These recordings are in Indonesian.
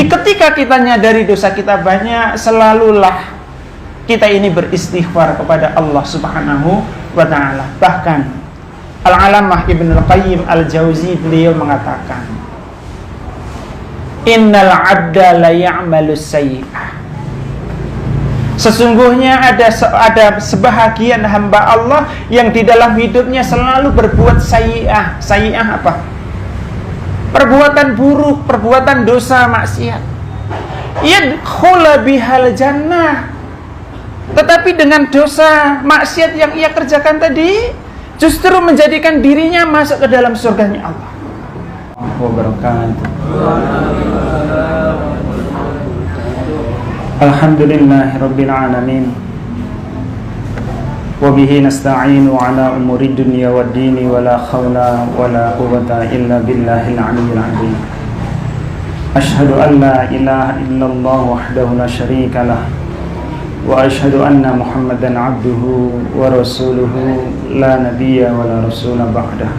Ketika kita nyadari dosa kita banyak, selalulah kita ini beristighfar kepada Allah Subhanahu wa ta'ala. Bahkan Al-Alamah Ibnul Qayyim Al-Jauzi beliau mengatakan, innal abda la ya'malu sayyi'ah. Sesungguhnya ada sebahagian hamba Allah yang di dalam hidupnya selalu berbuat sayyi'ah. Sayyi'ah apa? Perbuatan buruk, perbuatan dosa, maksiat. Yadkhula bihal jannah. Tetapi dengan dosa maksiat yang ia kerjakan tadi, justru menjadikan dirinya masuk ke dalam surganya Allah. Wabarakatuh. Alhamdulillahirabbil alamin. Wabihi nasta'inu ala umuri dunya waddini wala khawla wala quwwata illa billahil aliyyil azim. Ashhadu an la ilaha illallah wahdahu la syarika lah wa ashhadu anna Muhammadan abduhu wa rasuluhu la nabiyya wa la rasula ba'dah.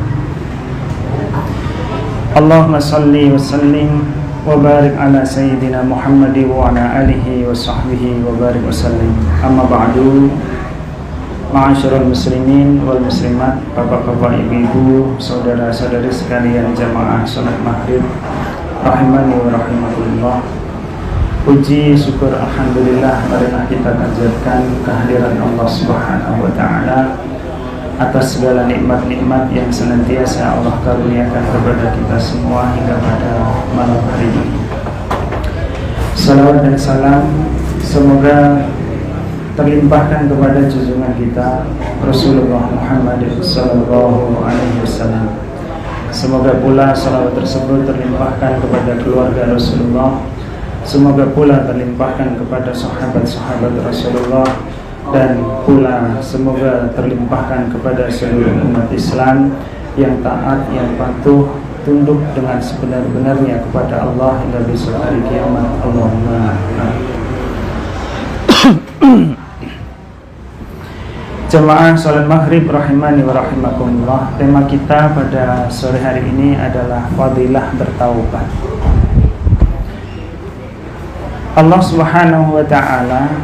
Allahumma salli wa sallim wa barik ala sayyidina Muhammadi wa ala alihi wa sahbihi wa barik wa sallim. Amma ba'du. Ma'asyiral muslimin wal muslimat, bapak-bapak, ibu-ibu, saudara-saudari sekalian jamaah salat maghrib rahimani wa rahimakumullah. Puji syukur alhamdulillah, marilah kita panjatkan kehadiran Allah Subhanahu wa ta'ala atas segala nikmat-nikmat yang senantiasa Allah karuniakan kepada kita semua hingga pada malam hari ini. Salawat dan salam semoga terlimpahkan kepada junjungan kita Rasulullah Muhammad sallallahu alaihi wasallam. Semoga pula salawat tersebut terlimpahkan kepada keluarga Rasulullah. Semoga pula terlimpahkan kepada sahabat-sahabat Rasulullah, dan pula semoga terlimpahkan kepada seluruh umat Islam yang taat, yang patuh, tunduk dengan sebenar-benarnya kepada Allah hingga besok hari kiamat. Allahumma Jamaah salat maghrib rahimani wa rahimakumullah. Tema kita pada sore hari ini adalah fadilah bertaubat. Allah Subhanahu wa ta'ala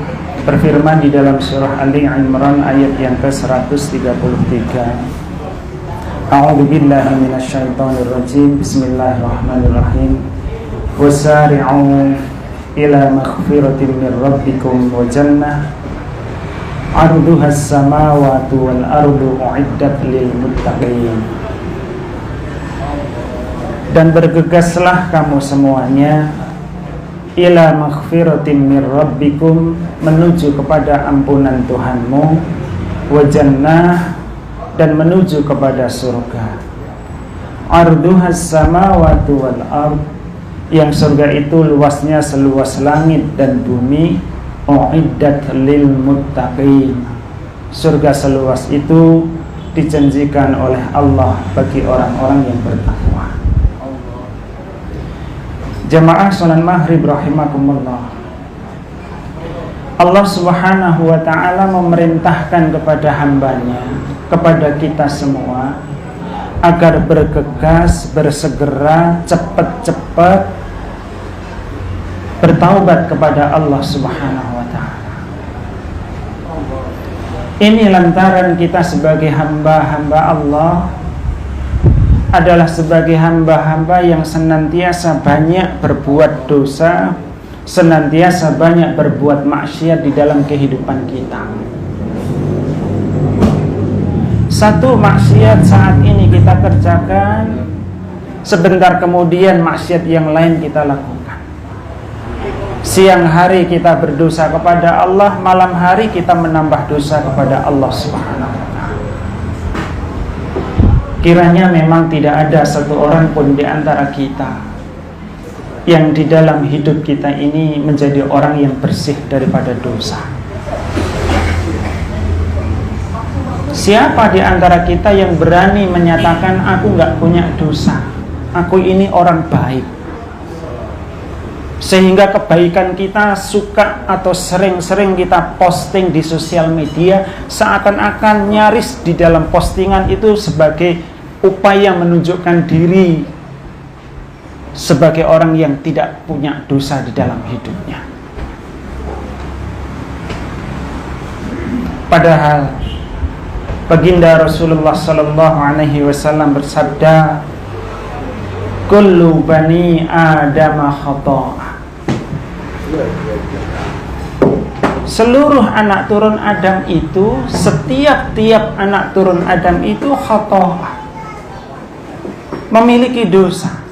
berfirman di dalam surah Ali Imran ayat yang ke-133. A'udzu billahi minasyaitonir rajim. Bismillahirrahmanirrahim. Wasari'u ila maghfiratin min rabbikum wa jannah arduhas samawati wal ardu uiddat lil muttaqin. Dan bergegaslah kamu semuanya ila maghfiratin min rabbikum, menuju kepada ampunan Tuhanmu, wa jannah, dan menuju kepada surga. Arduhas samawati wal ard, yang surga itu luasnya seluas langit dan bumi. Uiddat lil muttaqin, surga seluas itu dijanjikan oleh Allah bagi orang-orang yang bertakwa. Jamaah salat maghrib rahimakumullah. Allah Subhanahu wa ta'ala memerintahkan kepada hambanya, kepada kita semua, agar bergegas, bersegera, cepat-cepat bertaubat kepada Allah Subhanahu wa ta'ala. Ini lantaran kita sebagai hamba-hamba Allah adalah sebagai hamba-hamba yang senantiasa banyak berbuat dosa, senantiasa banyak berbuat maksiat di dalam kehidupan kita. Satu maksiat saat ini kita kerjakan, sebentar kemudian maksiat yang lain kita lakukan. Siang hari kita berdosa kepada Allah, malam hari kita menambah dosa kepada Allah Subhanahu wa ta'ala. Kiranya memang tidak ada satu orang pun di antara kita yang di dalam hidup kita ini menjadi orang yang bersih daripada dosa. Siapa di antara kita yang berani menyatakan aku nggak punya dosa, aku ini orang baik? Sehingga kebaikan kita suka atau sering-sering kita posting di sosial media, seakan-akan nyaris di dalam postingan itu sebagai upaya menunjukkan diri sebagai orang yang tidak punya dosa di dalam hidupnya. Padahal baginda Rasulullah sallallahu alaihi wasallam bersabda, kullu bani Adam khata'. Seluruh anak turun Adam itu, setiap anak turun Adam itu khata', memiliki dosa,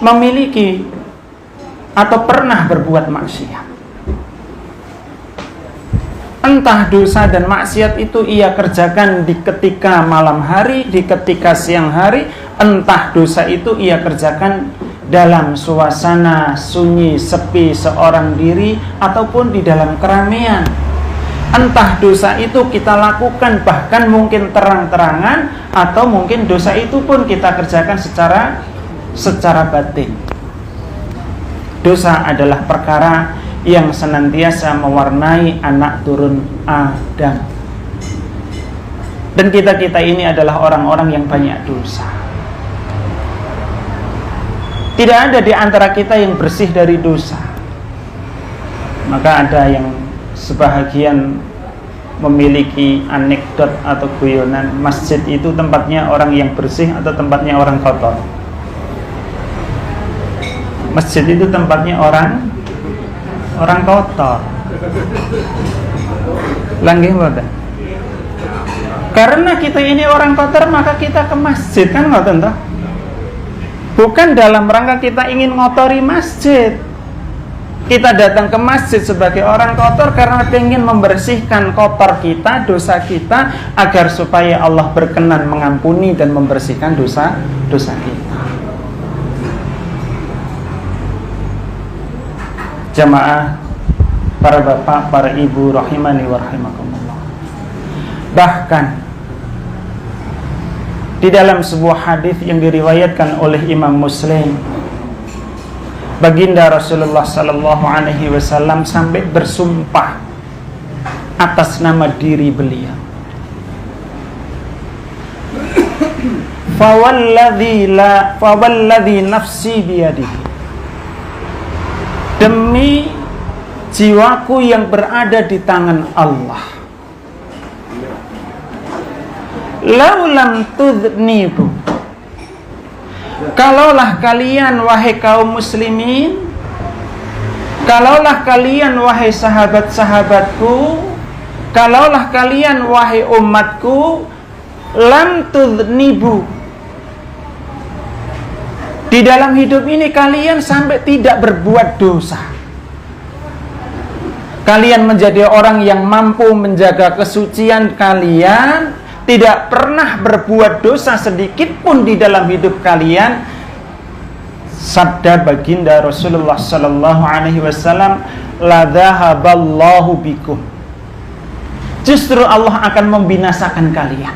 memiliki atau pernah berbuat maksiat. Entah dosa dan maksiat itu ia kerjakan di ketika malam hari, di ketika siang hari. Entah dosa itu ia kerjakan dalam suasana sunyi, sepi, seorang diri, ataupun di dalam keramaian. Entah dosa itu kita lakukan bahkan mungkin terang-terangan, atau mungkin dosa itu pun kita kerjakan secara batin. Dosa adalah perkara yang senantiasa mewarnai anak turun Adam. Dan kita ini adalah orang-orang yang banyak dosa. Tidak ada di antara kita yang bersih dari dosa. Maka ada yang sebahagian memiliki anekdot atau guyonan, masjid itu tempatnya orang yang bersih atau tempatnya orang kotor. Masjid itu tempatnya orang kotor. Langgih mboten? Karena kita ini orang kotor, maka kita ke masjid, kan ngoten toh? Bukan dalam rangka kita ingin ngotori masjid. Kita datang ke masjid sebagai orang kotor karena ingin membersihkan kotor kita, dosa kita, agar supaya Allah berkenan mengampuni dan membersihkan dosa kita. Jamaah, para bapak, para ibu, rahimani wa rahimakumullah. Bahkan di dalam sebuah hadis yang diriwayatkan oleh Imam Muslim, baginda Rasulullah sallallahu alaihi wasallam sampai bersumpah atas nama diri beliau. Fawalladhi nafsi biyadihi, demi jiwaku yang berada di tangan Allah, laulam tudnibu, kalaulah kalian wahai kaum muslimin, kalaulah kalian wahai sahabat-sahabatku, kalaulah kalian wahai umatku, lam tudnibu, di dalam hidup ini kalian sampai tidak berbuat dosa. Kalian menjadi orang yang mampu menjaga kesucian kalian, tidak pernah berbuat dosa sedikit pun di dalam hidup kalian. Sabda baginda Rasulullah sallallahu alaihi wasallam, la dhahaballahu bikum, justru Allah akan membinasakan kalian.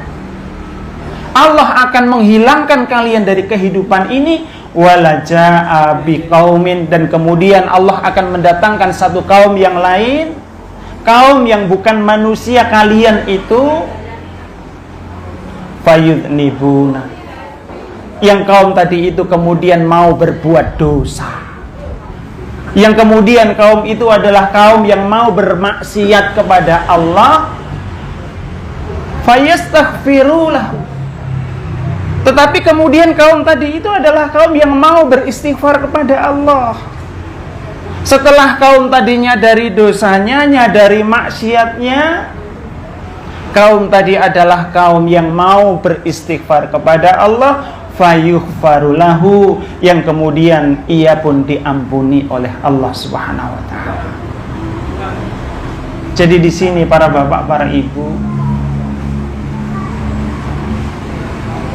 Allah akan menghilangkan kalian dari kehidupan ini. Wala jaa biqaumin, dan kemudian Allah akan mendatangkan satu kaum yang lain, kaum yang bukan manusia kalian itu, fayudnibuna, yang kaum tadi itu kemudian mau berbuat dosa, yang kemudian kaum itu adalah kaum yang mau bermaksiat kepada Allah, fayastaghfirulahu, tetapi kemudian kaum tadi itu adalah kaum yang mau beristighfar kepada Allah. Setelah kaum tadinya dari dosanya, nyadari maksiatnya, kaum tadi adalah kaum yang mau beristighfar kepada Allah, fayughfarulahu, yang kemudian ia pun diampuni oleh Allah Subhanahu wa taala. Jadi di sini para bapak, para ibu,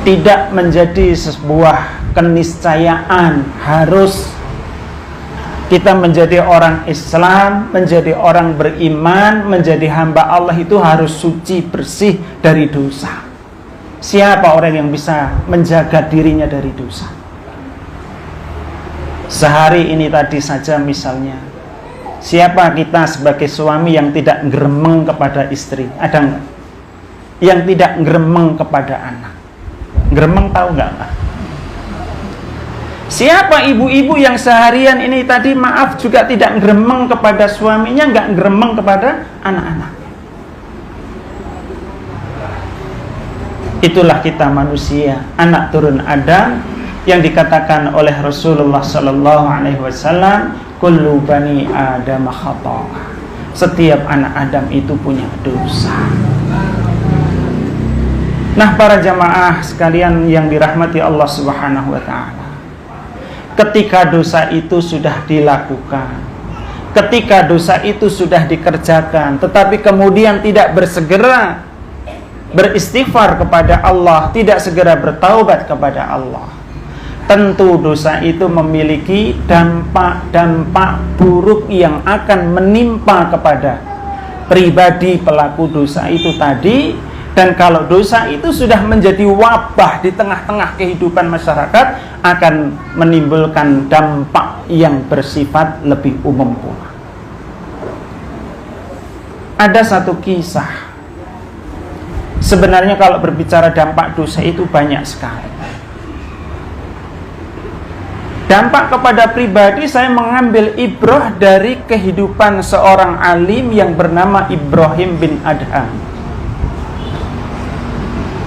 tidak menjadi sebuah keniscayaan harus kita menjadi orang Islam, menjadi orang beriman, menjadi hamba Allah itu harus suci, bersih dari dosa. Siapa orang yang bisa menjaga dirinya dari dosa? Sehari ini tadi saja misalnya, siapa kita sebagai suami yang tidak gremeng kepada istri? Ada enggak? Yang tidak gremeng kepada anak? Gremeng tahu nggak? Siapa ibu-ibu yang seharian ini tadi maaf juga tidak gremeng kepada suaminya, nggak gremeng kepada anak-anak? Itulah kita manusia, anak turun Adam, yang dikatakan oleh Rasulullah sallallahu alaihi wasallam, kullu bani Adam khata'. Setiap anak Adam itu punya dosa. Nah, para jamaah sekalian yang dirahmati Allah Subhanahu wa taala, ketika dosa itu sudah dilakukan, ketika dosa itu sudah dikerjakan, tetapi kemudian tidak bersegera beristighfar kepada Allah, tidak segera bertaubat kepada Allah, tentu dosa itu memiliki dampak-dampak buruk yang akan menimpa kepada pribadi pelaku dosa itu tadi. Dan kalau dosa itu sudah menjadi wabah di tengah-tengah kehidupan masyarakat, akan menimbulkan dampak yang bersifat lebih umum pula. Ada satu kisah. Sebenarnya kalau berbicara dampak dosa itu banyak sekali. Dampak kepada pribadi, saya mengambil ibrah dari kehidupan seorang alim yang bernama Ibrahim bin Adham.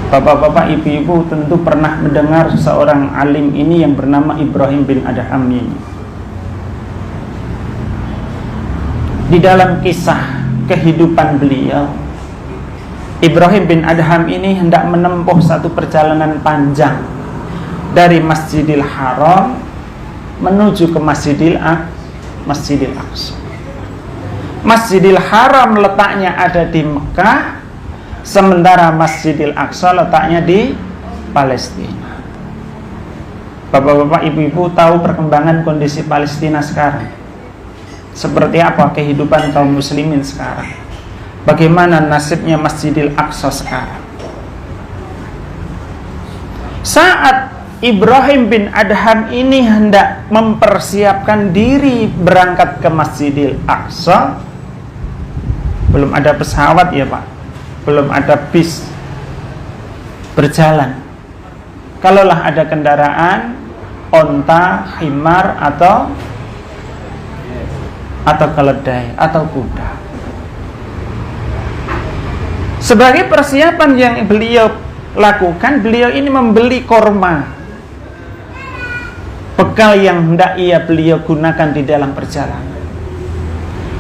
Bapak-bapak, ibu-ibu tentu pernah mendengar seorang alim ini yang bernama Ibrahim bin Adham ini. Di dalam kisah kehidupan beliau, Ibrahim bin Adham ini hendak menempuh satu perjalanan panjang dari Masjidil Haram menuju ke Masjidil Aqsa. Masjidil Haram letaknya ada di Mekah, sementara Masjidil Aqsa letaknya di Palestina. Bapak-bapak, ibu-ibu tahu perkembangan kondisi Palestina sekarang? Seperti apa kehidupan kaum muslimin sekarang? Bagaimana nasibnya Masjidil Aqsa sekarang? Saat Ibrahim bin Adham ini hendak mempersiapkan diri berangkat ke Masjidil Aqsa, belum ada pesawat ya Pak, belum ada bis berjalan. Kalaulah ada kendaraan, onta, himar atau keledai atau kuda. Sebagai persiapan yang beliau lakukan, beliau ini membeli korma, bekal yang hendak beliau gunakan di dalam perjalanan.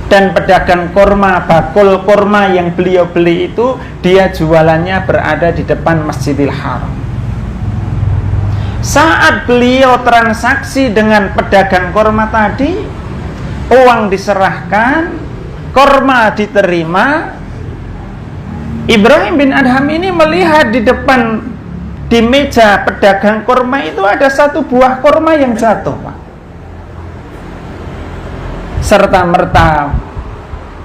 Dan pedagang korma, bakul korma yang beliau beli itu, dia jualannya berada di depan Masjidil Haram. Saat beliau transaksi dengan pedagang korma tadi, uang diserahkan, korma diterima. Ibrahim bin Adham ini melihat di depan, di meja pedagang korma itu ada satu buah korma yang jatuh, Pak. Serta-merta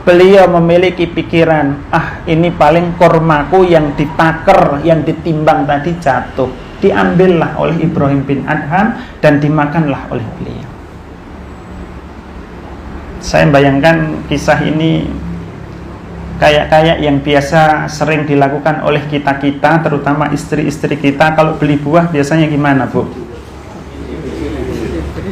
beliau memiliki pikiran, ini paling kormaku yang ditaker, yang ditimbang tadi jatuh. Diambillah oleh Ibrahim bin Adham dan dimakanlah oleh beliau. Saya bayangkan kisah ini kayak yang biasa sering dilakukan oleh kita-kita, terutama istri-istri kita. Kalau beli buah biasanya gimana, Bu?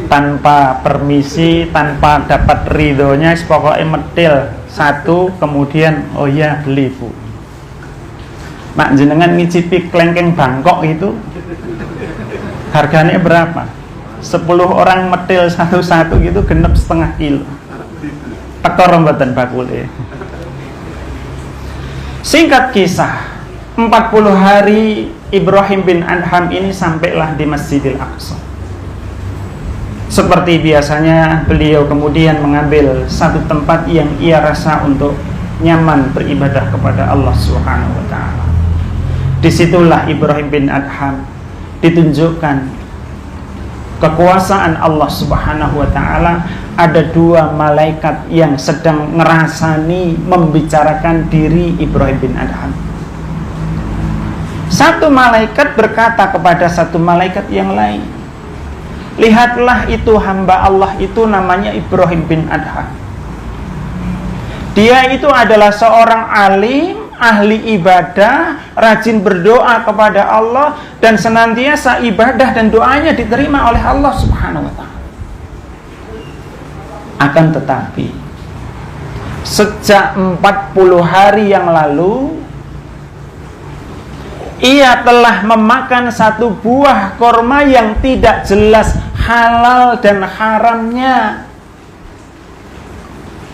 Tanpa permisi, tanpa dapat ridhonya, pokoknya metil satu, kemudian oh ya beli, Bu. Mak jenengan ngicipi klengkeng Bangkok itu harganya berapa? 10 orang metil satu-satu gitu, genep setengah kilo. Tekor mboten bakule. Singkat kisah, 40 hari Ibrahim bin Adham ini sampailah di Masjidil Aqsa. Seperti biasanya, beliau kemudian mengambil satu tempat yang ia rasa untuk nyaman beribadah kepada Allah Subhanahu wa taala. Disitulah Ibrahim bin Adham ditunjukkan kekuasaan Allah Subhanahu wa taala. Ada 2 malaikat yang sedang ngerasani membicarakan diri Ibrahim bin Adham. Satu malaikat berkata kepada satu malaikat yang lain, lihatlah itu hamba Allah itu namanya Ibrahim bin Adham. Dia itu adalah seorang alim, ahli ibadah, rajin berdoa kepada Allah, dan senantiasa ibadah dan doanya diterima oleh Allah Subhanahu wa ta'ala. Akan tetapi sejak 40 hari yang lalu ia telah memakan satu buah korma yang tidak jelas halal dan haramnya.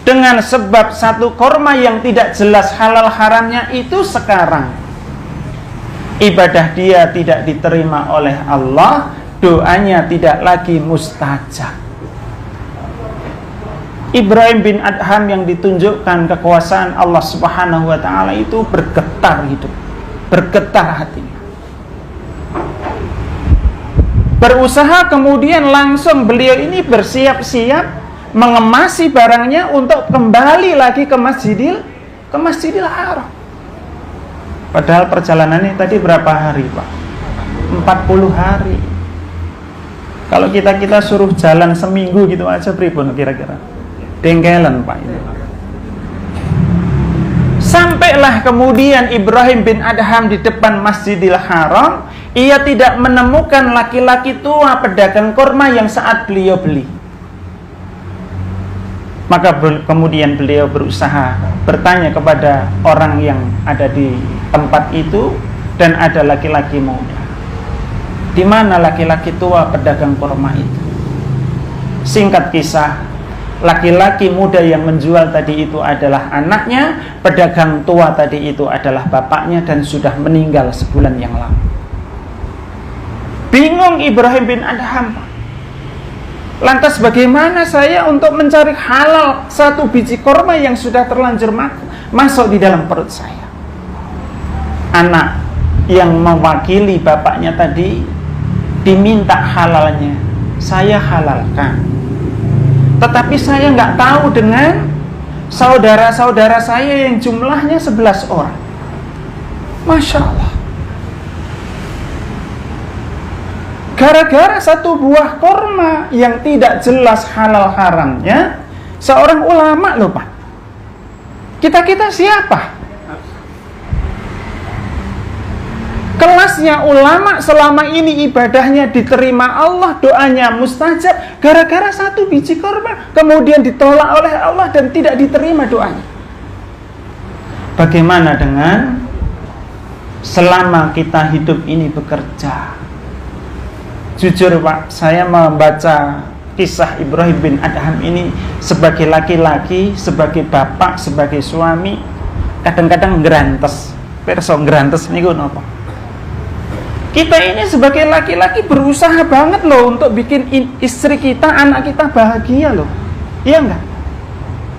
Dengan sebab satu korma yang tidak jelas halal haramnya itu, sekarang ibadah dia tidak diterima oleh Allah, doanya tidak lagi mustajab. Ibrahim bin Adham yang ditunjukkan kekuasaan Allah Subhanahu wa ta'ala itu bergetar hidup, bergetar hatinya. Berusaha, kemudian langsung beliau ini bersiap-siap mengemasi barangnya untuk kembali lagi ke Masjidil Haram. Padahal perjalanannya tadi berapa hari, Pak? 40 hari. Kalau kita suruh jalan seminggu gitu aja, pripun kira-kira? Dengkelan, Pak. Sampailah kemudian Ibrahim bin Adham di depan Masjidil Haram. Ia tidak menemukan laki-laki tua pedagang kurma yang saat beliau beli. Maka kemudian beliau berusaha bertanya kepada orang yang ada di tempat itu, dan ada laki-laki muda. Di mana laki-laki tua pedagang kurma itu? Singkat kisah, laki-laki muda yang menjual tadi itu adalah anaknya, pedagang tua tadi itu adalah bapaknya, dan sudah meninggal sebulan yang lalu. Bingung Ibrahim bin Adham. Lantas bagaimana saya untuk mencari halal satu biji korma yang sudah terlanjur masuk di dalam perut saya? Anak yang mewakili bapaknya tadi diminta halalnya, saya halalkan. Tetapi saya nggak tahu dengan saudara-saudara saya yang jumlahnya 11 orang. Masya Allah. Gara-gara satu buah korma yang tidak jelas halal haramnya, seorang ulama loh, Pak. Kita siapa? Kelasnya ulama selama ini ibadahnya diterima Allah, doanya mustajab, gara-gara satu biji korma kemudian ditolak oleh Allah dan tidak diterima doanya. Bagaimana dengan selama kita hidup ini bekerja? Jujur, Pak, saya membaca kisah Ibrahim bin Adham ini sebagai laki-laki, sebagai bapak, sebagai suami, kadang-kadang ngrantes. Perso ngrantes niku napa? Kita ini sebagai laki-laki berusaha banget loh untuk bikin istri kita, anak kita bahagia loh. Iya enggak?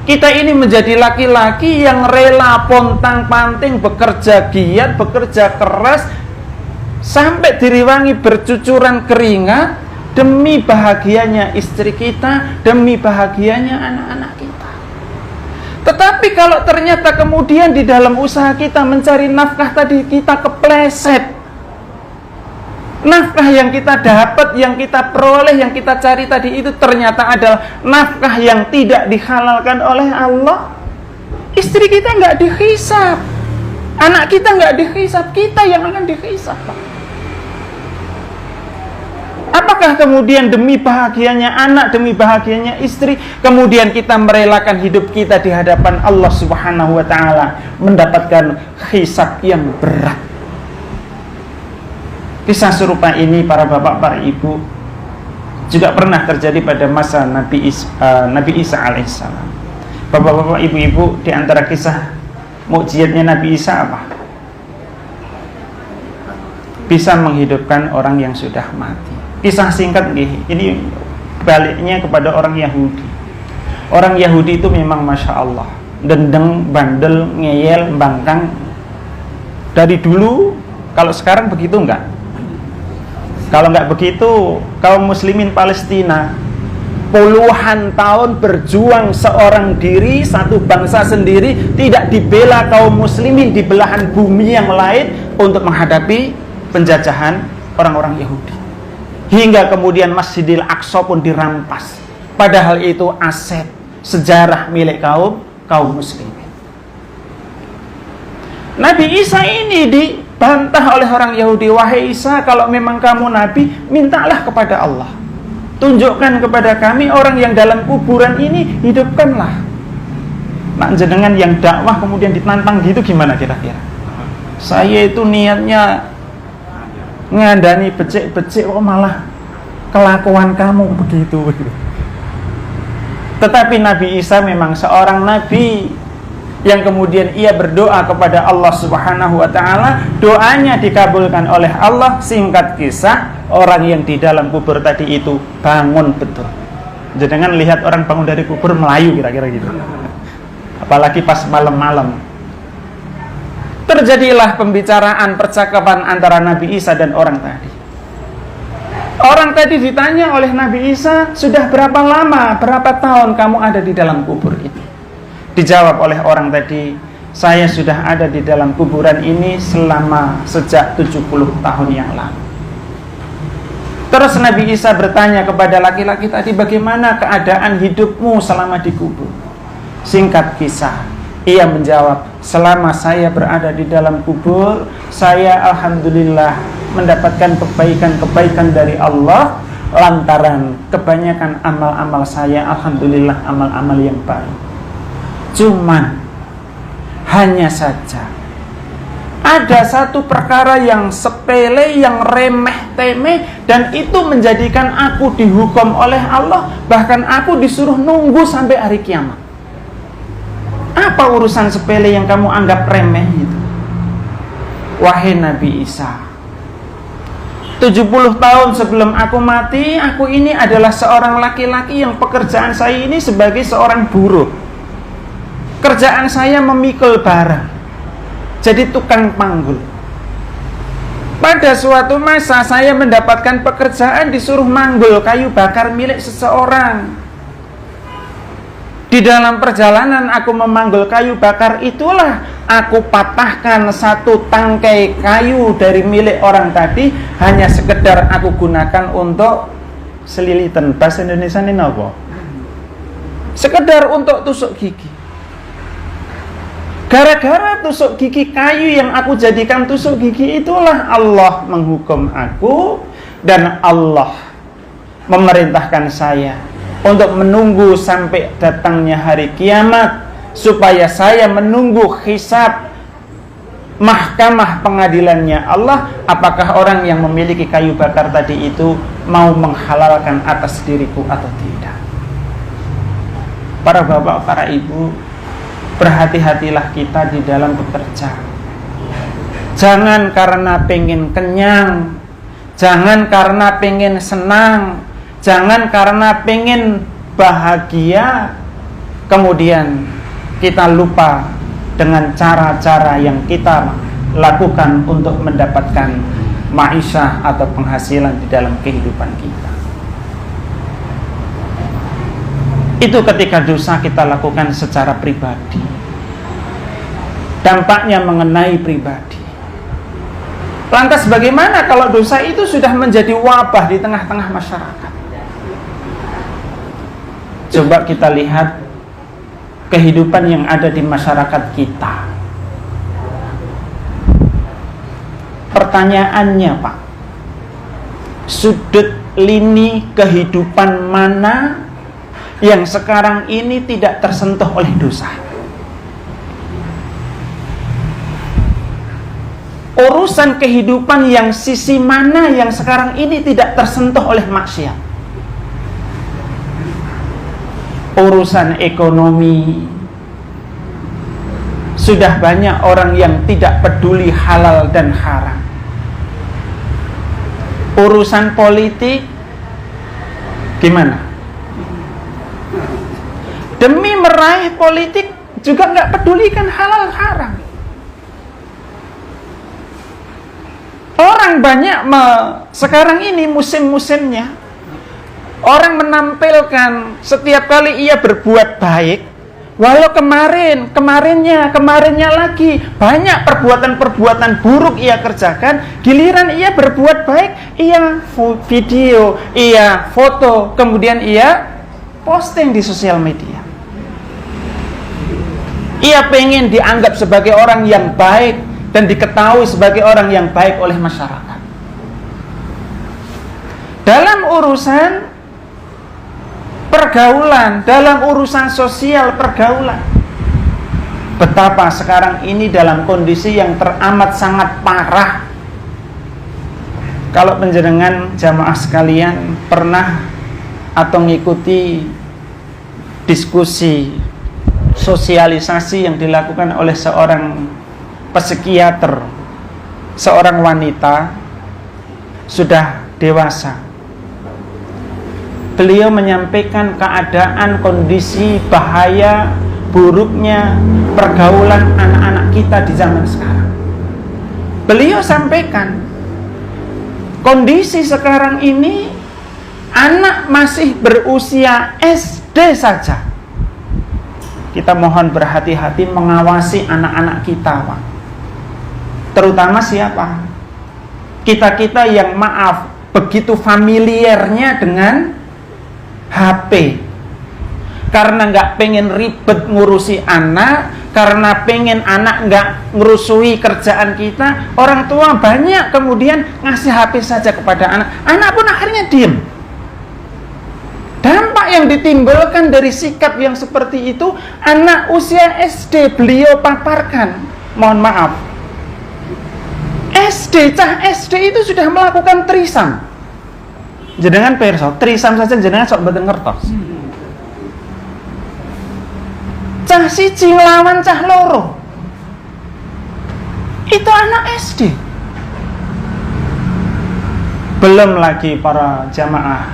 Kita ini menjadi laki-laki yang rela pontang-panting, bekerja giat, bekerja keras, sampai diriwangi bercucuran keringat demi bahagianya istri kita, demi bahagianya anak-anak kita. Tetapi kalau ternyata kemudian di dalam usaha kita mencari nafkah tadi kita kepleset, nafkah yang kita dapat, yang kita peroleh, yang kita cari tadi itu ternyata adalah nafkah yang tidak dihalalkan oleh Allah, istri kita nggak dihisab, anak kita nggak dihisab, kita yang akan dihisab, Pak. Apakah kemudian demi bahagianya anak, demi bahagianya istri, kemudian kita merelakan hidup kita di hadapan Allah Subhanahu wa ta'ala mendapatkan hisab yang berat? Kisah serupa ini para bapak, para ibu, juga pernah terjadi pada masa Nabi Isa alaihissalam. Bapak-bapak, ibu-ibu, di antara kisah mukjizatnya Nabi Isa apa? Bisa menghidupkan orang yang sudah mati. Kisah singkat nih, ini baliknya kepada orang Yahudi. Orang Yahudi itu memang Masya Allah, dendeng, bandel, ngeyel, bangkang. Dari dulu, kalau sekarang begitu enggak? Kalau enggak begitu, kaum muslimin Palestina puluhan tahun berjuang seorang diri, satu bangsa sendiri, tidak dibela kaum muslimin di belahan bumi yang lain untuk menghadapi penjajahan orang-orang Yahudi. Hingga kemudian Masjidil Aqsa pun dirampas. Padahal itu aset sejarah milik kaum muslimin. Nabi Isa ini dibantah oleh orang Yahudi. Wahai Isa, kalau memang kamu nabi, mintalah kepada Allah, tunjukkan kepada kami orang yang dalam kuburan ini, hidupkanlah. Nak jenengan yang dakwah kemudian ditantang gitu, gimana kira-kira? Saya itu niatnya ngandani becik-becik, kok malah kelakuan kamu begitu. Tetapi Nabi Isa memang seorang nabi yang kemudian ia berdoa kepada Allah Subhanahu wa ta'ala, doanya dikabulkan oleh Allah. Singkat kisah, orang yang di dalam kubur tadi itu bangun betul. Jangan lihat orang bangun dari kubur melayu kira-kira gitu, apalagi pas malam-malam. Terjadilah pembicaraan, percakapan antara Nabi Isa dan orang tadi. Orang tadi ditanya oleh Nabi Isa, sudah berapa lama, berapa tahun kamu ada di dalam kubur itu? Dijawab oleh orang tadi, saya sudah ada di dalam kuburan ini sejak 70 tahun yang lalu. Terus Nabi Isa bertanya kepada laki-laki tadi, bagaimana keadaan hidupmu selama di kubur? Singkat kisah, ia menjawab, selama saya berada di dalam kubur, saya alhamdulillah mendapatkan kebaikan-kebaikan dari Allah, lantaran kebanyakan amal-amal saya alhamdulillah amal-amal yang baik. Cuman hanya saja ada satu perkara yang sepele, yang remeh-temeh, dan itu menjadikan aku dihukum oleh Allah, bahkan aku disuruh nunggu sampai hari kiamat. Apa urusan sepele yang kamu anggap remeh itu? Wahai Nabi Isa, 70 tahun sebelum aku mati, aku ini adalah seorang laki-laki yang pekerjaan saya ini sebagai seorang buruh. Kerjaan saya memikul barang, jadi tukang panggul. Pada suatu masa saya mendapatkan pekerjaan disuruh manggul kayu bakar milik seseorang. Di dalam perjalanan aku memanggul kayu bakar itulah aku patahkan satu tangkai kayu dari milik orang tadi, hanya sekedar aku gunakan untuk selilitan. Bahasa Indonesia ini apa? Sekedar untuk tusuk gigi. Gara-gara tusuk gigi kayu yang aku jadikan tusuk gigi itulah Allah menghukum aku, dan Allah memerintahkan saya untuk menunggu sampai datangnya hari kiamat, supaya saya menunggu hisab mahkamah pengadilannya Allah, apakah orang yang memiliki kayu bakar tadi itu mau menghalalkan atas diriku atau tidak. Para bapak, para ibu, berhati-hatilah kita di dalam bekerja. Jangan karena pengen kenyang, jangan karena pengen senang, jangan karena pengen bahagia, kemudian kita lupa dengan cara-cara yang kita lakukan untuk mendapatkan ma'isyah atau penghasilan di dalam kehidupan kita. Itu ketika dosa kita lakukan secara pribadi, dampaknya mengenai pribadi. Lantas bagaimana kalau dosa itu sudah menjadi wabah di tengah-tengah masyarakat? Coba kita lihat kehidupan yang ada di masyarakat kita. Pertanyaannya, Pak, sudut lini kehidupan mana yang sekarang ini tidak tersentuh oleh dosa? Urusan kehidupan yang sisi mana yang sekarang ini tidak tersentuh oleh maksiat? Urusan ekonomi, sudah banyak orang yang tidak peduli halal dan haram. Urusan politik, gimana? Demi meraih politik juga nggak pedulikan halal haram. Orang banyak sekarang ini musim-musimnya, orang menampilkan setiap kali ia berbuat baik, walau kemarinnya lagi banyak perbuatan-perbuatan buruk ia kerjakan, giliran ia berbuat baik, ia video, ia foto, kemudian ia posting di sosial media. Ia pengen dianggap sebagai orang yang baik, dan diketahui sebagai orang yang baik oleh masyarakat. Dalam urusan pergaulan, dalam urusan sosial pergaulan, betapa sekarang ini dalam kondisi yang teramat sangat parah. Kalau panjenengan jamaah sekalian pernah atau mengikuti diskusi sosialisasi yang dilakukan oleh seorang psikiater, seorang wanita sudah dewasa, beliau menyampaikan keadaan, kondisi, bahaya, buruknya pergaulan anak-anak kita di zaman sekarang. Beliau sampaikan, kondisi sekarang ini anak masih berusia SD saja. Kita mohon berhati-hati mengawasi anak-anak kita, Pak. Terutama siapa? Kita-kita yang maaf begitu familiarnya dengan HP. Karena nggak pengen ribet ngurusi anak, karena pengen anak nggak ngerusui kerjaan kita, orang tua banyak kemudian ngasih HP saja kepada anak. Anak pun akhirnya diem. Dampak yang ditimbulkan dari sikap yang seperti itu, anak usia SD beliau paparkan. Mohon maaf, cah SD itu sudah melakukan trisam. Jenengan perso, trisam saja jenengan sok mboten ngertos. Cah siji nglawan cah loro. Itu anak SD. Belum lagi para jamaah,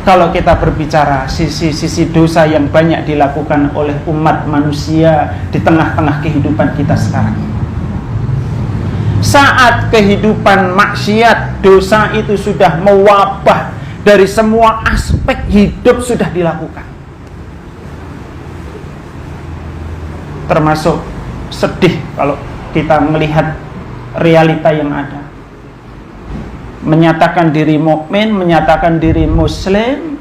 kalau kita berbicara sisi-sisi dosa yang banyak dilakukan oleh umat manusia di tengah-tengah kehidupan kita sekarang. Saat kehidupan maksiat, dosa itu sudah mewabah dari semua aspek hidup sudah dilakukan. Termasuk sedih kalau kita melihat realita yang ada. Menyatakan diri mukmin, menyatakan diri muslim,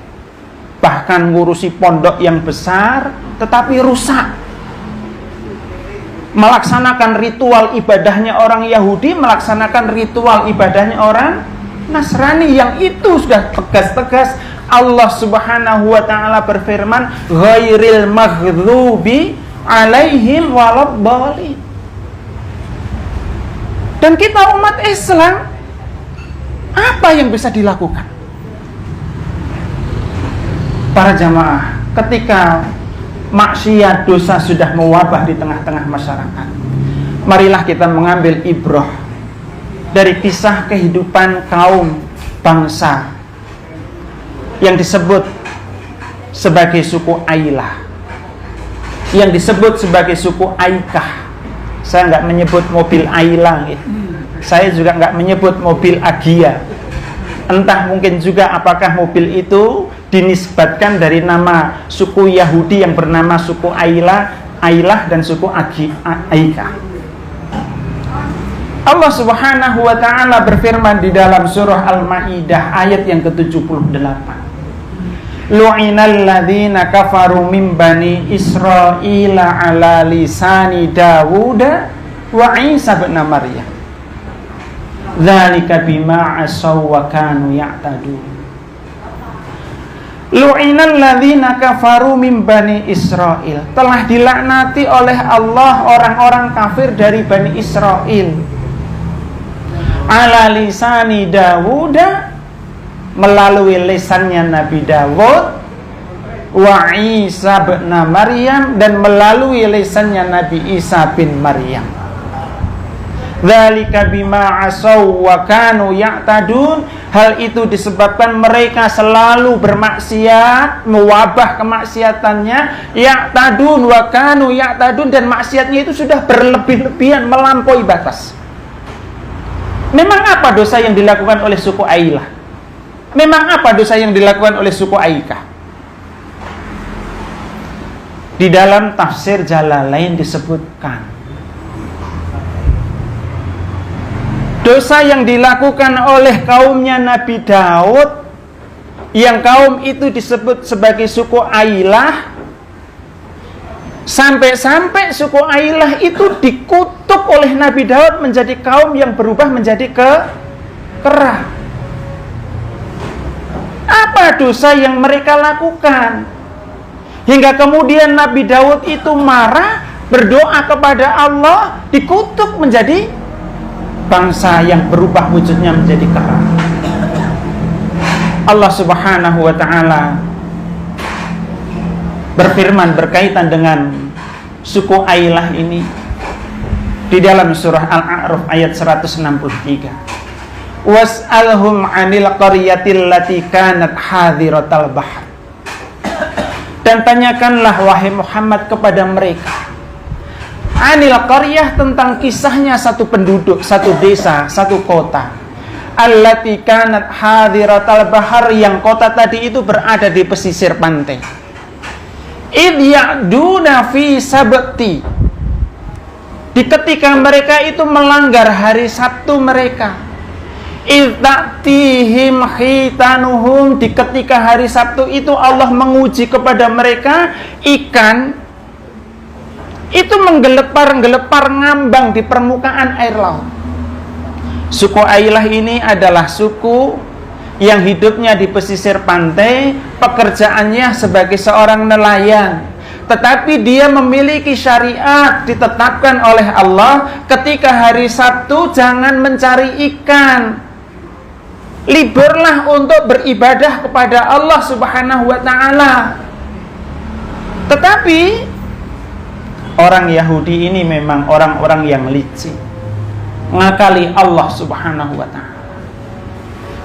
bahkan ngurusi pondok yang besar, tetapi rusak. Melaksanakan ritual ibadahnya orang Yahudi, melaksanakan ritual ibadahnya orang Nasrani, yang itu sudah tegas-tegas Allah Subhanahu wa taala berfirman, ghairil maghdubi alaihim waladhdallin. Dan kita umat Islam, apa yang bisa dilakukan? Para jamaah, ketika maksiat dosa sudah mewabah di tengah-tengah masyarakat, marilah kita mengambil ibrah dari kisah kehidupan kaum bangsa yang disebut sebagai suku Ailah, yang disebut sebagai suku Aikah. Saya nggak menyebut mobil Ailah, saya juga nggak menyebut mobil Agia. Entah mungkin juga apakah mobil itu dinisbatkan dari nama suku Yahudi yang bernama suku Ailah dan suku Aikah. Allah Subhanahu wa taala berfirman di dalam surah Al-Maidah ayat yang ke-78. Lu'inal ladzina kafaru min bani Israila ala lisani Dawud wa Isa bin Maryam. Dzalika bima asaw wa kanu ya'tadun. Lu'inal ladzina kafaru min bani Israil. Telah dilaknati oleh Allah orang-orang kafir dari Bani Israel. Ala lisani Dawud, melalui lisannya Nabi Dawud, wa Isa bin Maryam, dan melalui lisannya Nabi Isa bin Maryam. Dzalika bima asaw wa kanu ya'tadun. Hal itu disebabkan mereka selalu bermaksiat, mewabah kemaksiatannya, ya'tadun wa kanu ya'tadun, dan maksiatnya itu sudah berlebih-lebihan, melampaui batas. Memang apa dosa yang dilakukan oleh suku Ailah? Memang apa dosa yang dilakukan oleh suku Aikah? Di dalam tafsir Jalalain disebutkan, dosa yang dilakukan oleh kaumnya Nabi Daud, yang kaum itu disebut sebagai suku Ailah, Sampai-sampai suku Ailah itu dikutuk oleh Nabi Daud menjadi kaum yang berubah menjadi kera. Apa dosa yang mereka lakukan? Hingga kemudian Nabi Daud itu marah, berdoa kepada Allah, dikutuk menjadi bangsa yang berubah wujudnya menjadi kera. Allah Subhanahu wa ta'ala berfirman berkaitan dengan suku Ailah ini di dalam surah Al-A'raf ayat 163. Was'alhum 'anil qaryatil lati kanat hadiratal bahr. Dan tanyakanlah wahai Muhammad kepada mereka 'anil qaryah, tentang kisahnya satu penduduk, satu desa, satu kota. Allati kanat hadiratal bahr, yang kota tadi itu berada di pesisir pantai. Idh ya'duna fi sabti, di ketika mereka itu melanggar hari Sabtu mereka. Idh ta'tihim hitanuhum, di ketika hari Sabtu itu Allah menguji kepada mereka, ikan itu menggelepar-gelepar ngambang di permukaan air laut. Suku Ailah ini adalah suku yang hidupnya di pesisir pantai, pekerjaannya sebagai seorang nelayan. Tetapi dia memiliki syariat ditetapkan oleh Allah, ketika hari Sabtu jangan mencari ikan. Liburlah untuk beribadah kepada Allah Subhanahu wa ta'ala. Tetapi orang Yahudi ini memang orang-orang yang licik, ngakali Allah Subhanahu wa ta'ala.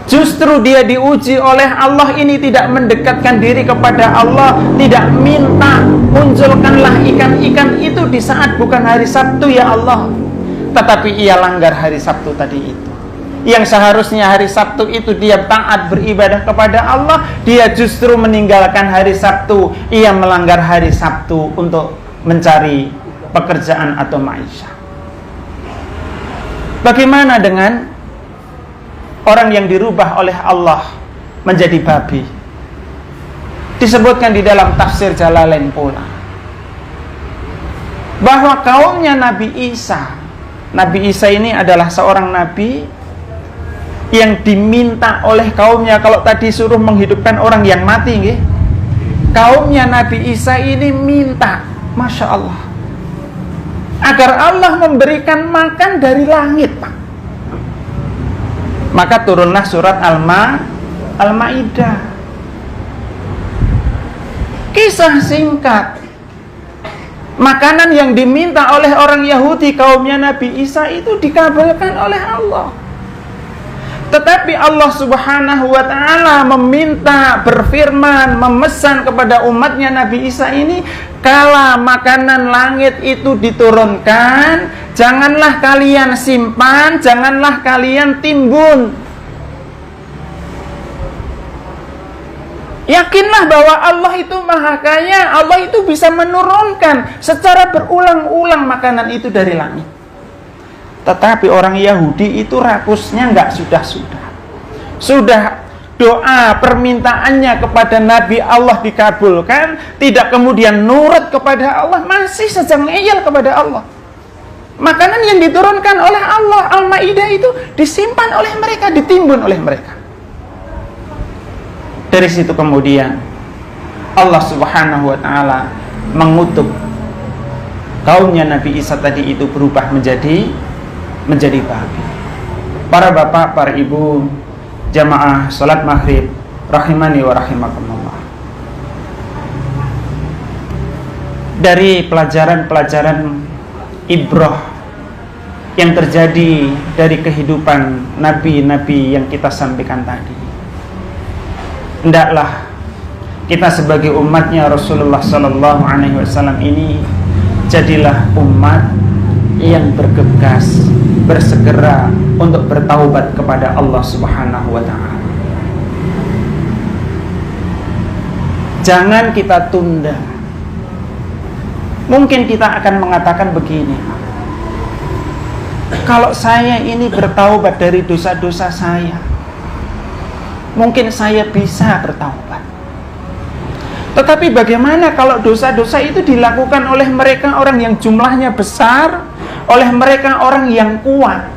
Justru dia diuji oleh Allah ini tidak mendekatkan diri kepada Allah, tidak minta munculkanlah ikan-ikan itu di saat bukan hari Sabtu ya Allah. Tetapi ia langgar hari Sabtu tadi itu. Yang seharusnya hari Sabtu itu dia taat beribadah kepada Allah, dia justru meninggalkan hari Sabtu. Ia melanggar hari Sabtu untuk mencari pekerjaan atau maisha. Bagaimana dengan orang yang dirubah oleh Allah menjadi babi? Disebutkan di dalam tafsir Jalalain pula bahwa kaumnya Nabi Isa ini adalah seorang nabi yang diminta oleh kaumnya. Kalau tadi suruh menghidupkan orang yang mati, nggih, kaumnya Nabi Isa ini minta, Masya Allah, agar Allah memberikan makan dari langit, Pak. Maka turunlah surat Al-Ma'idah. Kisah singkat, makanan yang diminta oleh orang Yahudi kaumnya Nabi Isa itu dikabulkan oleh Allah. Tetapi Allah Subhanahu wa ta'ala meminta, berfirman, memesan kepada umatnya Nabi Isa ini, kala makanan langit itu diturunkan, janganlah kalian simpan, janganlah kalian timbun. Yakinlah bahwa Allah itu maha kaya, Allah itu bisa menurunkan secara berulang-ulang makanan itu dari langit. Tetapi orang Yahudi itu rakusnya nggak sudah-sudah. Sudah doa permintaannya kepada Nabi Allah dikabulkan, tidak kemudian nurut kepada Allah, masih saja ngeyel kepada Allah. Makanan yang diturunkan oleh Allah, Al-Ma'idah itu disimpan oleh mereka, ditimbun oleh mereka. Dari situ kemudian Allah Subhanahu wa ta'ala mengutuk kaumnya Nabi Isa tadi itu berubah menjadi babi. Para bapak, para ibu, jamaah salat maghrib rahimani wa rahimakumullah. Dari pelajaran-pelajaran ibrah yang terjadi dari kehidupan nabi-nabi yang kita sampaikan tadi, hendaklah kita sebagai umatnya Rasulullah sallallahu alaihi wasallam ini jadilah umat yang bergegas, bersegera untuk bertaubat kepada Allah Subhanahu wa ta'ala. Jangan kita tunda. Mungkin kita akan mengatakan begini, kalau saya ini bertaubat dari dosa-dosa saya, mungkin saya bisa bertaubat. Tetapi bagaimana kalau dosa-dosa itu dilakukan oleh mereka orang yang jumlahnya besar, oleh mereka orang yang kuat?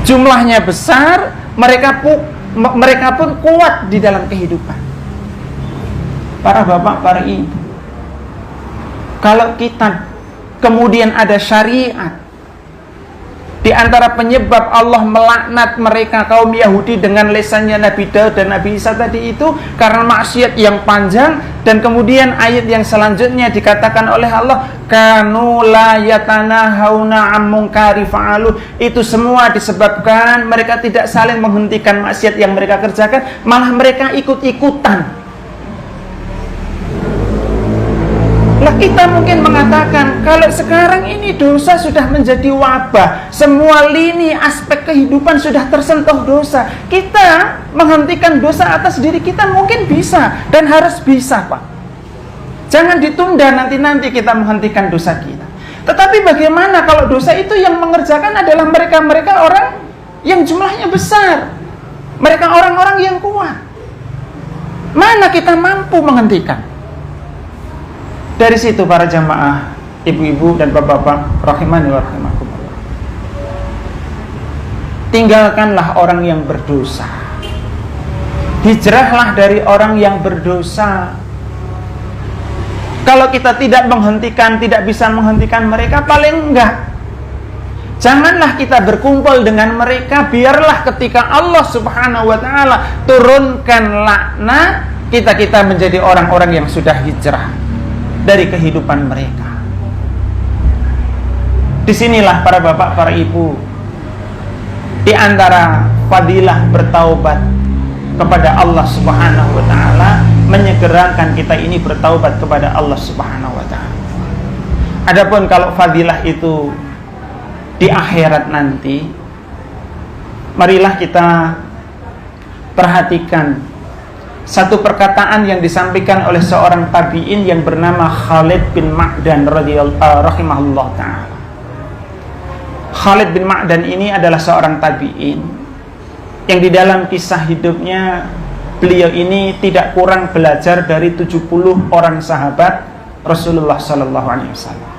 Jumlahnya besar, mereka pun kuat di dalam kehidupan. Para bapak, para ibu, kalau kita kemudian ada syariat, di antara penyebab Allah melaknat mereka kaum Yahudi dengan lesannya Nabi Daud dan Nabi Isa tadi itu karena maksiat yang panjang, dan kemudian ayat yang selanjutnya dikatakan oleh Allah, kanu la yatanahawna an munkari fa'alu. Itu semua disebabkan mereka tidak saling menghentikan maksiat yang mereka kerjakan, malah mereka ikut-ikutan. Lah kita mungkin mengatakan kalau sekarang ini dosa sudah menjadi wabah, semua lini aspek kehidupan sudah tersentuh dosa. Kita menghentikan dosa atas diri kita mungkin bisa dan harus bisa, Pak. Jangan ditunda nanti kita menghentikan dosa kita. Tetapi bagaimana kalau dosa itu yang mengerjakan adalah mereka-mereka orang yang jumlahnya besar, mereka orang-orang yang kuat? Mana kita mampu menghentikan? Dari situ para jamaah, ibu-ibu dan bapak-bapak rahimani wa rahimakumullah, tinggalkanlah orang yang berdosa. Hijrahlah dari orang yang berdosa. Kalau kita tidak bisa menghentikan mereka, paling enggak janganlah kita berkumpul dengan mereka. Biarlah ketika Allah Subhanahu wa ta'ala turunkan laknat, kita menjadi orang-orang yang sudah hijrah dari kehidupan mereka. Disinilah para bapak, para ibu, di antara fadilah bertaubat kepada Allah Subhanahu wa ta'ala, menyegerakan kita ini bertaubat kepada Allah Subhanahu wa ta'ala. Adapun kalau fadilah itu di akhirat nanti, marilah kita perhatikan satu perkataan yang disampaikan oleh seorang tabi'in yang bernama Khalid bin Ma'dan rahimahullah ta'ala. Khalid bin Ma'dan ini adalah seorang tabi'in yang di dalam kisah hidupnya beliau ini tidak kurang belajar dari 70 orang sahabat Rasulullah sallallahu alaihi wasallam.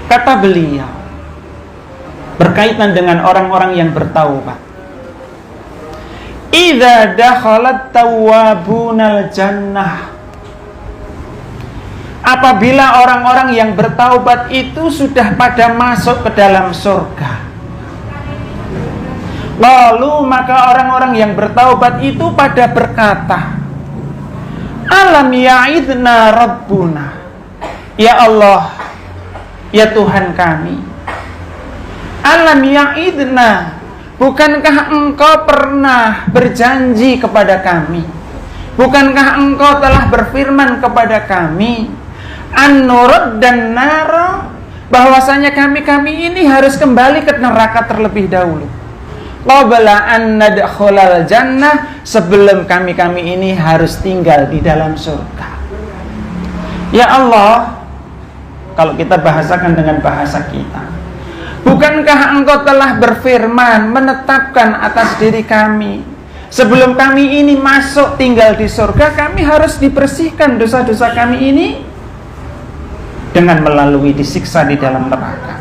Kata beliau berkaitan dengan orang-orang yang bertaubat, idza dakhalat tawwabunal jannah, apabila orang-orang yang bertaubat itu sudah pada masuk ke dalam surga, lalu maka orang-orang yang bertaubat itu pada berkata, alam ya'idna rabbuna, ya Allah, ya Tuhan kami, alam ya'idna, bukankah Engkau pernah berjanji kepada kami? Bukankah Engkau telah berfirman kepada kami, an-nurud dan nara, bahwasanya kami ini harus kembali ke neraka terlebih dahulu, qabla an nadkhulal jannah, sebelum kami ini harus tinggal di dalam surga. Ya Allah, kalau kita bahasakan dengan bahasa kita, bukankah Engkau telah berfirman, menetapkan atas diri kami, sebelum kami ini masuk tinggal di surga, kami harus dibersihkan dosa-dosa kami ini dengan melalui disiksa di dalam neraka.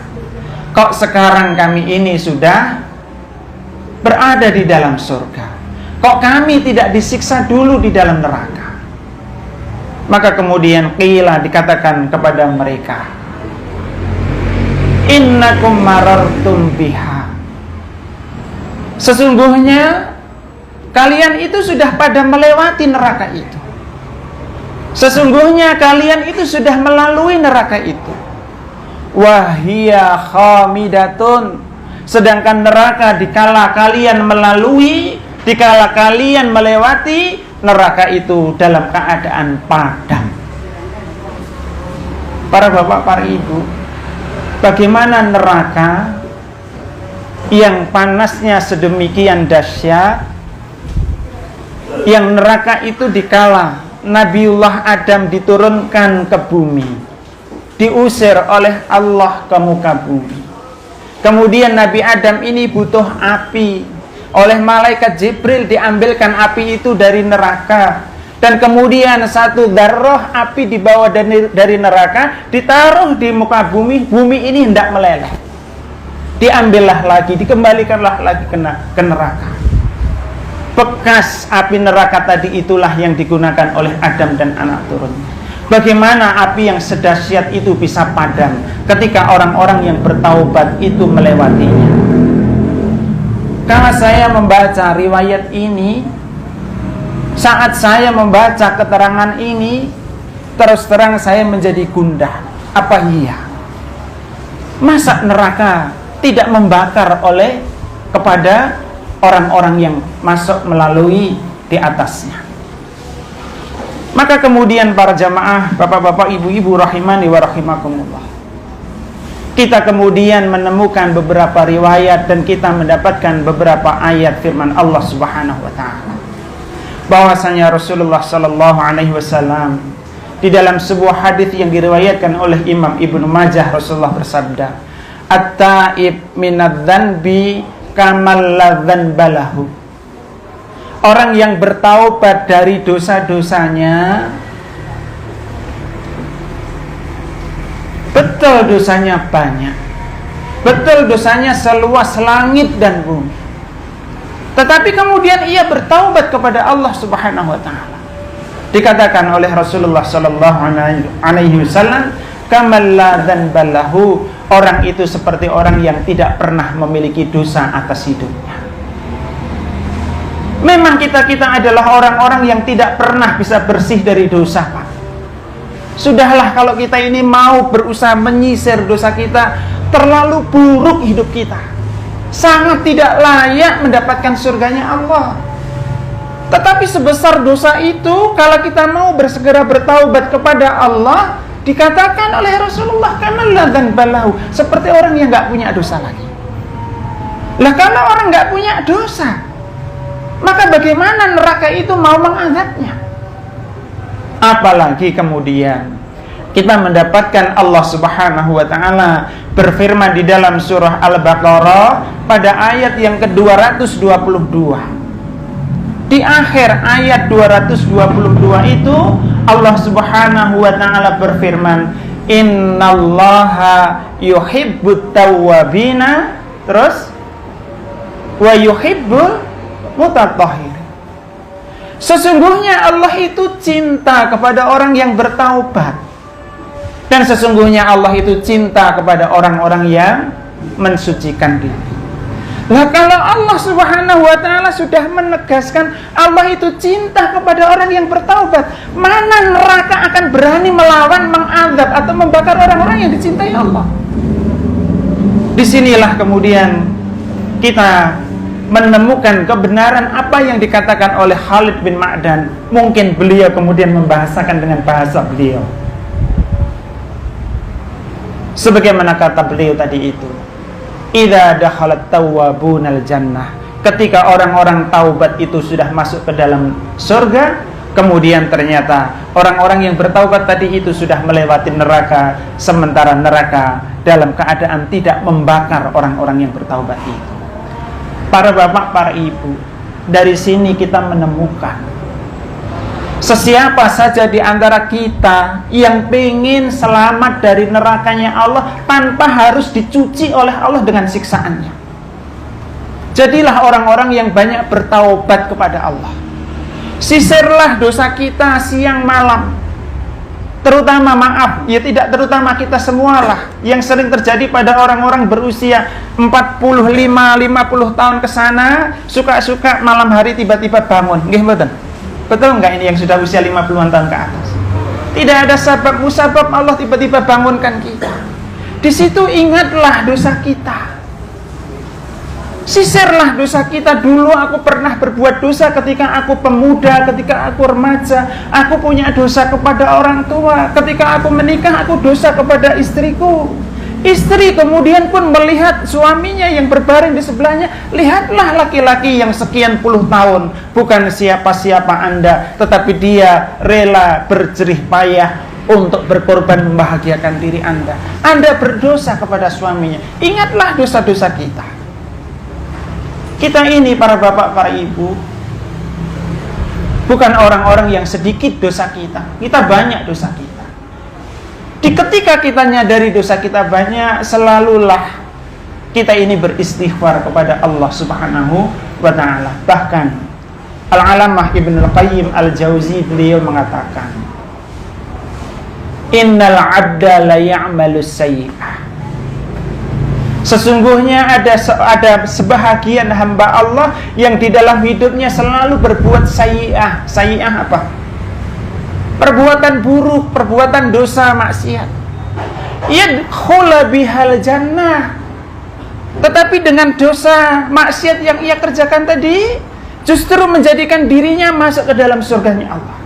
Kok sekarang kami ini sudah berada di dalam surga, kok kami tidak disiksa dulu di dalam neraka? Maka kemudian qila, dikatakan kepada mereka, innakum marartum biha, sesungguhnya kalian itu sudah pada melewati neraka itu. Sesungguhnya kalian itu sudah melalui neraka itu. Wahia khamidatun, sedangkan neraka dikala kalian melalui, dikala kalian melewati, neraka itu dalam keadaan padam. Para bapak, para ibu, bagaimana neraka yang panasnya sedemikian dahsyat, yang neraka itu dikala Nabiullah Adam diturunkan ke bumi, diusir oleh Allah ke muka bumi. Kemudian Nabi Adam ini butuh api, oleh malaikat Jibril diambilkan api itu dari neraka. Dan kemudian satu darah api dibawa dari neraka, ditaruh di muka bumi, bumi ini hendak meleleh. Diambillah lagi, dikembalikanlah lagi ke neraka. Bekas api neraka tadi itulah yang digunakan oleh Adam dan anak turunnya. Bagaimana api yang sedahsyat itu bisa padam ketika orang-orang yang bertaubat itu melewatinya? Kalau saya membaca riwayat ini, saat saya membaca keterangan ini, terus terang saya menjadi gundah. Apa iya? Masa neraka tidak membakar kepada orang-orang yang masuk melalui di atasnya? Maka kemudian para jamaah, bapak-bapak, ibu-ibu rahimani wa rahimakumullah, kita kemudian menemukan beberapa riwayat dan kita mendapatkan beberapa ayat firman Allah Subhanahu wa taala, bahwasanya Rasulullah sallallahu alaihi wasallam di dalam sebuah hadis yang diriwayatkan oleh Imam Ibnu Majah, Rasulullah bersabda, "At-taib minadz-dzanbi kamal la dzanba lahu." Orang yang bertaubat dari dosa-dosanya, betul dosanya banyak, betul dosanya seluas langit dan bumi, tetapi kemudian ia bertaubat kepada Allah Subhanahu wa taala. Dikatakan oleh Rasulullah sallallahu alaihi wasallam, kamal la dzanba lahu, orang itu seperti orang yang tidak pernah memiliki dosa atas hidupnya. Memang kita adalah orang-orang yang tidak pernah bisa bersih dari dosa, Pak. Sudahlah kalau kita ini mau berusaha menyisir dosa kita, terlalu buruk hidup kita, sangat tidak layak mendapatkan surganya Allah. Tetapi sebesar dosa itu, kalau kita mau bersegera bertaubat kepada Allah, dikatakan oleh Rasulullah, kamal dzanba lahu, seperti orang yang nggak punya dosa lagi. Lah kalau orang nggak punya dosa, maka bagaimana neraka itu mau mengazabnya? Apalagi kemudian kita mendapatkan Allah Subhanahu wa taala berfirman di dalam surah Al-Baqarah pada ayat yang ke-222. Di akhir ayat 222 itu Allah Subhanahu wa taala berfirman, "Innallaha yuhibbut tawwabina," terus wa yuhibbul mutatahhir. Sesungguhnya Allah itu cinta kepada orang yang bertaubat, dan sesungguhnya Allah itu cinta kepada orang-orang yang mensucikan diri. Nah, kalau Allah Subhanahu wa taala sudah menegaskan Allah itu cinta kepada orang yang bertaubat, mana neraka akan berani melawan, mengazab atau membakar orang-orang yang dicintai Allah? Disinilah kemudian kita menemukan kebenaran apa yang dikatakan oleh Khalid bin Ma'dan. Mungkin beliau kemudian membahasakan dengan bahasa beliau, sebagaimana kata beliau tadi itu, idza dakhalat tawwabunal jannah, ketika orang-orang taubat itu sudah masuk ke dalam surga, kemudian ternyata orang-orang yang bertaubat tadi itu sudah melewati neraka, sementara neraka dalam keadaan tidak membakar orang-orang yang bertaubat itu. Para bapak, para ibu, dari sini kita menemukan sesiapa saja di antara kita yang ingin selamat dari nerakanya Allah tanpa harus dicuci oleh Allah dengan siksaannya. Jadilah orang-orang yang banyak bertaubat kepada Allah. Sisirlah dosa kita siang malam. Terutama, maaf, ya tidak terutama, kita semualah yang sering terjadi pada orang-orang berusia 45, 50 tahun ke sana, suka-suka malam hari tiba-tiba bangun. Nggih mboten? Betul enggak ini yang sudah usia 50-an tahun ke atas? Tidak ada sebab musabab Allah tiba-tiba bangunkan kita. Di situ ingatlah dosa kita. Sisirlah dosa kita. Dulu aku pernah berbuat dosa ketika aku pemuda, ketika aku remaja, aku punya dosa kepada orang tua, ketika aku menikah aku dosa kepada istriku. Istri kemudian pun melihat suaminya yang berbaring di sebelahnya, lihatlah laki-laki yang sekian puluh tahun, bukan siapa-siapa Anda, tetapi dia rela berjerih payah untuk berkorban membahagiakan diri Anda. Anda berdosa kepada suaminya. Ingatlah dosa-dosa kita. Kita ini para bapak, para ibu, bukan orang-orang yang sedikit dosa kita. Kita banyak dosa kita. Ketika kita nyadari dosa kita banyak, selalulah kita ini beristighfar kepada Allah Subhanahu wa ta'ala. Bahkan Al-Alamah Ibnul Qayyim Al-Jauzi beliau mengatakan, innal abda la ya'malu sayyi'ah. Sesungguhnya ada sebahagian hamba Allah yang di dalam hidupnya selalu berbuat sayyi'ah. Sayyi'ah apa? Perbuatan buruk, perbuatan dosa, maksiat. Yadkhula bihal jannah. Tetapi dengan dosa maksiat yang ia kerjakan tadi, justru menjadikan dirinya masuk ke dalam surganya Allah.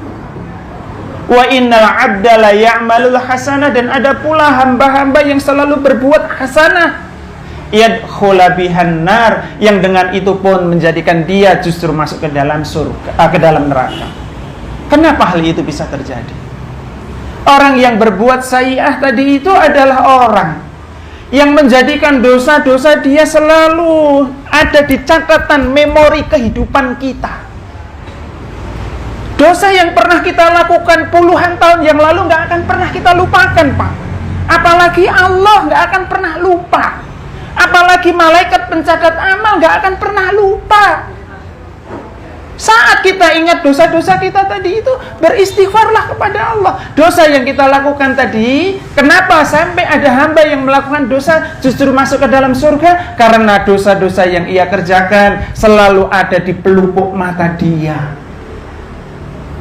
Wa innal abda la ya'malul hasanah, dan ada pula hamba-hamba yang selalu berbuat hasanah, yadkhula bihan nar, yang dengan itu pun menjadikan dia justru masuk ke dalam surga, ke dalam neraka. Kenapa hal itu bisa terjadi? Orang yang berbuat sayyi'ah tadi itu adalah orang yang menjadikan dosa-dosa dia selalu ada di catatan memori kehidupan kita. Dosa yang pernah kita lakukan puluhan tahun yang lalu nggak akan pernah kita lupakan, Pak. Apalagi Allah nggak akan pernah lupa. Apalagi malaikat pencatat amal nggak akan pernah lupa. Saat kita ingat dosa-dosa kita tadi itu, beristighfarlah kepada Allah. Dosa yang kita lakukan tadi, kenapa sampai ada hamba yang melakukan dosa justru masuk ke dalam surga? Karena dosa-dosa yang ia kerjakan selalu ada di pelupuk mata dia,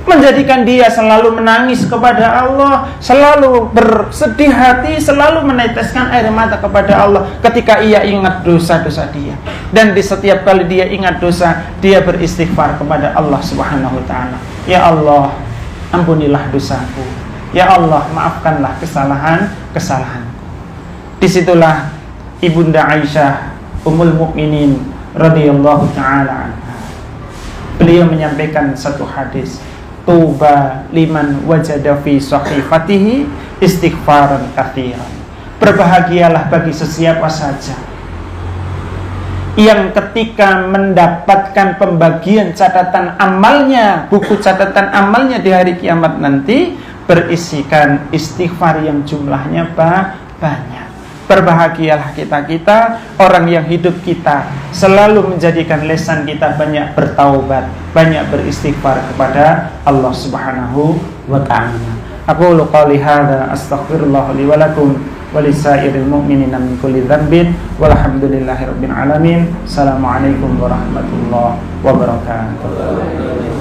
menjadikan dia selalu menangis kepada Allah, selalu bersedih hati, selalu meneteskan air mata kepada Allah ketika ia ingat dosa-dosa dia. Dan di setiap kali dia ingat dosa, dia beristighfar kepada Allah Subhanahu wa ta'ala. Ya Allah, ampunilah dosaku. Ya Allah, maafkanlah kesalahan-kesalahanku. Disitulah Ibunda Aisyah Ummul Mukminin radhiyallahu ta'ala anha, beliau menyampaikan satu hadis, tuba liman wajada fi sahifatihi istighfaran katsiran. Berbahagialah bagi sesiapa saja yang ketika mendapatkan pembagian catatan amalnya, buku catatan amalnya di hari kiamat nanti berisikan istighfar yang jumlahnya banyak. Berbahagialah kita orang yang hidup kita selalu menjadikan lisan kita banyak bertaubat, banyak beristighfar kepada Allah Subhanahu wa ta'ala. Aqulu qouli hadza astaghfirullah li wa lakum wa lisairil mu'minina min kulli dhanbin walhamdulillahirabbil alamin. Assalamualaikum warahmatullahi wabarakatuh.